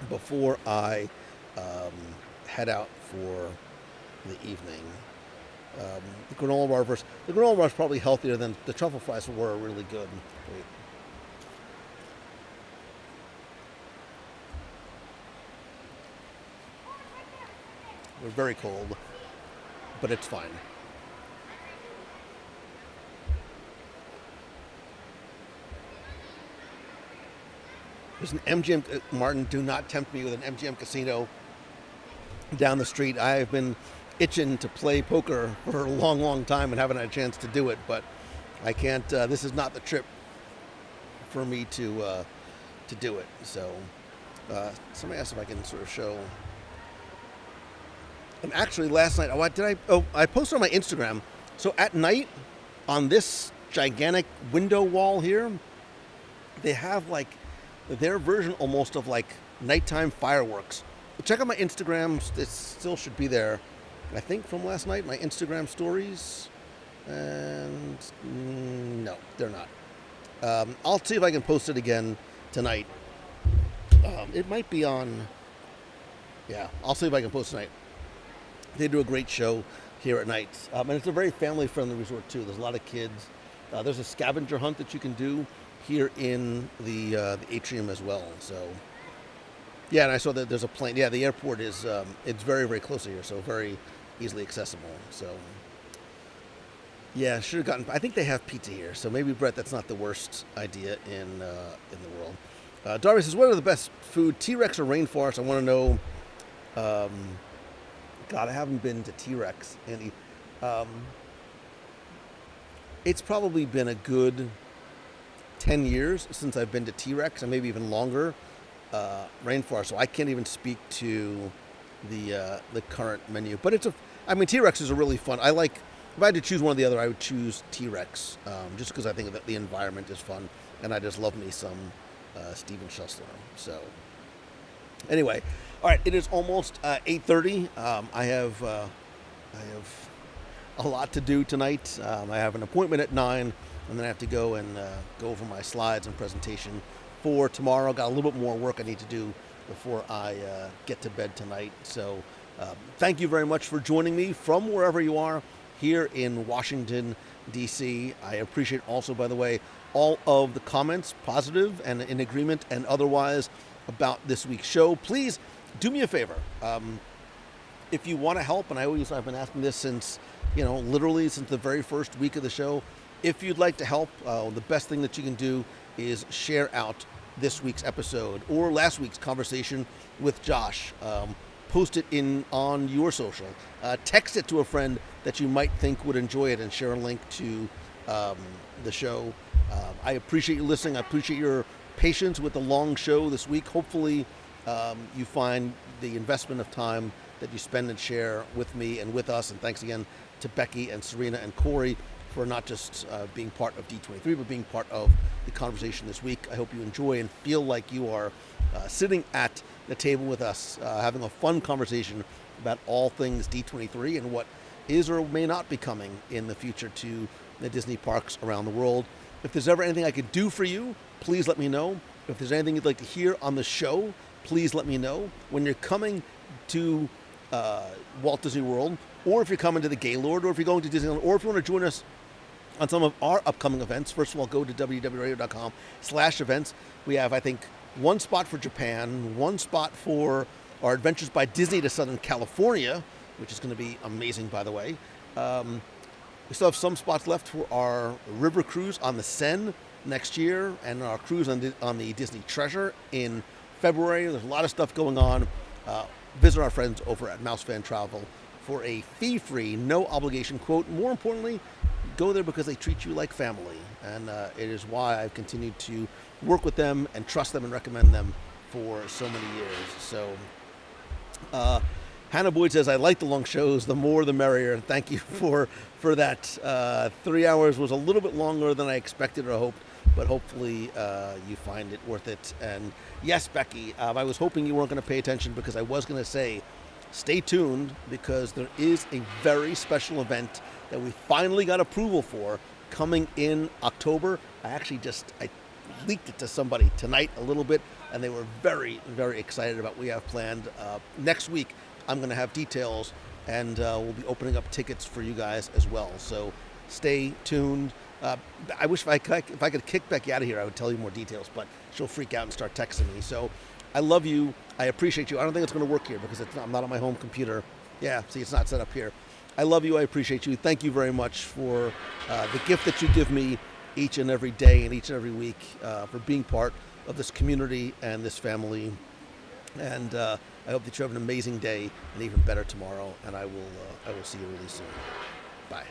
before I head out for the evening. The granola bar is probably healthier than the truffle fries were really good. Wait. They're very cold, but it's fine. There's an MGM, Martin, do not tempt me with an MGM casino down the street. I have been itching to play poker for a long, long time and haven't had a chance to do it, but I can't, this is not the trip for me to do it. So somebody asked if I can sort of show. And actually last night, I posted on my Instagram. So at night on this gigantic window wall here, they have like their version almost of like nighttime fireworks. Check out my Instagram. It still should be there. I think from last night, my Instagram stories. And no, they're not. I'll see if I can post it again tonight. It might be on. Yeah, I'll see if I can post tonight. They do a great show here at night. And it's a very family-friendly resort, too. There's a lot of kids. There's a scavenger hunt that you can do here in the atrium as well. So, yeah, and I saw that there's a plane. Yeah, the airport is, it's very, very close to here, so very easily accessible. So, yeah, should have gotten, I think they have pizza here. So maybe, Brett, that's not the worst idea in the world. Darby says, what are the best food, T-Rex or Rainforest? I want to know. God, I haven't been to T-Rex, Andy. It's probably been a good 10 years since I've been to T-Rex, and maybe even longer. Rainforest, so I can't even speak to the current menu. But T-Rex is a really fun. If I had to choose one or the other, I would choose T-Rex, just because I think that the environment is fun, and I just love me some Steven Schussler. So, anyway. All right, it is almost 8:30. I have a lot to do tonight. I have an appointment at 9, and then I have to go and go over my slides and presentation for tomorrow. Got a little bit more work I need to do before I get to bed tonight. So thank you very much for joining me from wherever you are here in Washington, D.C. I appreciate also, by the way, all of the comments, positive and in agreement and otherwise, about this week's show. Please do me a favor. If you want to help, and I've been asking this since, literally since the very first week of the show. If you'd like to help, the best thing that you can do is share out this week's episode or last week's conversation with Josh. Post it on your social. Text it to a friend that you might think would enjoy it and share a link to the show. I appreciate you listening. I appreciate your patience with the long show this week. Hopefully you find the investment of time that you spend and share with me and with us. And thanks again to Becky and Serena and Corey for not just being part of D23, but being part of the conversation this week. I hope you enjoy and feel like you are sitting at the table with us, having a fun conversation about all things D23 and what is or may not be coming in the future to the Disney parks around the world. If there's ever anything I could do for you, please let me know. If there's anything you'd like to hear on the show, please let me know. When you're coming to Walt Disney World, or if you're coming to the Gaylord, or if you're going to Disneyland, or if you want to join us on some of our upcoming events, first of all, go to www.radio.com/events. We have, I think, one spot for Japan, one spot for our Adventures by Disney to Southern California, which is going to be amazing, by the way. We still have some spots left for our river cruise on the Seine next year, and our cruise on the Disney Treasure in February. There's a lot of stuff going on. Visit our friends over at Mouse Fan Travel for a fee-free, no-obligation quote. More importantly, go there because they treat you like family, and it is why I've continued to work with them and trust them and recommend them for so many years. So, Hannah Boyd says, I like the long shows, the more the merrier. Thank you for that. 3 hours was a little bit longer than I expected or hoped, but hopefully you find it worth it. And yes, Becky, I was hoping you weren't going to pay attention because I was going to say, stay tuned because there is a very special event that we finally got approval for coming in October. I leaked it to somebody tonight a little bit, and they were very, very excited about what we have planned. Next week, I'm going to have details, and we'll be opening up tickets for you guys as well. So stay tuned. I wish if I could kick Becky out of here, I would tell you more details, but she'll freak out and start texting me. So I love you. I appreciate you. I don't think it's going to work here because I'm not on my home computer. Yeah, see, it's not set up here. I love you. I appreciate you. Thank you very much for the gift that you give me each and every day and each and every week for being part of this community and this family. And I hope that you have an amazing day and even better tomorrow. And I will see you really soon. Bye.